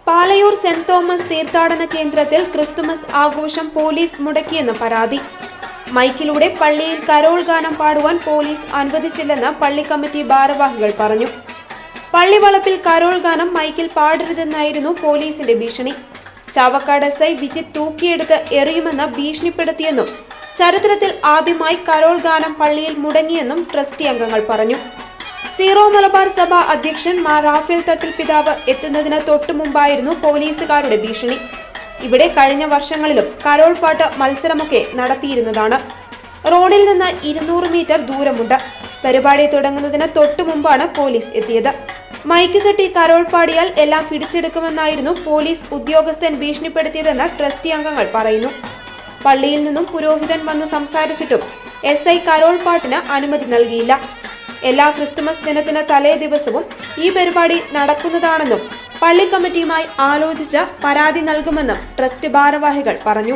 Palayur saint Thomas തീർത്ഥാടന കേന്ദ്രത്തിൽ Christmas ആഘോഷം പോലീസ് മുടക്കിയെന്ന് പരാതി. മൈക്കിലൂടെ പള്ളിയിൽ കരോൾ ഗാനം പാടുവാൻ പോലീസ് അനുവദിച്ചില്ലെന്ന് പള്ളി കമ്മിറ്റി ഭാരവാഹികൾ പറഞ്ഞു. പള്ളിവളപ്പിൽ കരോൾ ഗാനം മൈക്കിൽ പാടരുതെന്നായിരുന്നു പോലീസിന്റെ ഭീഷണി. ചാവക്കാട് SI വിജിത് തൂക്കിയെടുത്ത് എറിയുമെന്ന് ഭീഷണിപ്പെടുത്തിയെന്നും ചരിത്രത്തിൽ ആദ്യമായി കരോൾ ഗാനം പള്ളിയിൽ മുടങ്ങിയെന്നും ട്രസ്റ്റി അംഗങ്ങൾ പറഞ്ഞു. സീറോ മലബാർ സഭ അധ്യക്ഷൻ മാർ റാഫേൽ തട്ടിൽ പിതാവ് എത്തുന്നതിന് തൊട്ടു മുമ്പായിരുന്നു പോലീസുകാരുടെ ഭീഷണി. ഇവിടെ കഴിഞ്ഞ വർഷങ്ങളിലും കരോൾ പാട്ട് മത്സരമൊക്കെ നടത്തിയിരുന്നതാണ്. റോഡിൽ നിന്ന് 200 മീറ്റർ ദൂരമുണ്ട്. പരിപാടി തുടങ്ങുന്നതിന് തൊട്ടു മുമ്പാണ് പോലീസ് എത്തിയത്. മൈക്ക് കെട്ടി കരോൾ പാടിയാൽ എല്ലാം പിടിച്ചെടുക്കുമെന്നായിരുന്നു പോലീസ് ഉദ്യോഗസ്ഥൻ ഭീഷണിപ്പെടുത്തിയതെന്ന് ട്രസ്റ്റി അംഗങ്ങൾ പറയുന്നു. പള്ളിയിൽ നിന്നും പുരോഹിതൻ വന്ന് സംസാരിച്ചിട്ടും SI കരോൾ പാട്ടിന് അനുമതി നൽകിയില്ല. എല്ലാ ക്രിസ്തുമസ് ദിനത്തിന് തലേ ദിവസവും ഈ പരിപാടി നടക്കുന്നതാണെന്നും പള്ളി കമ്മിറ്റിയുമായി ആലോചിച്ച് പരാതി നൽകുമെന്നും ട്രസ്റ്റ് ഭാരവാഹികൾ പറഞ്ഞു.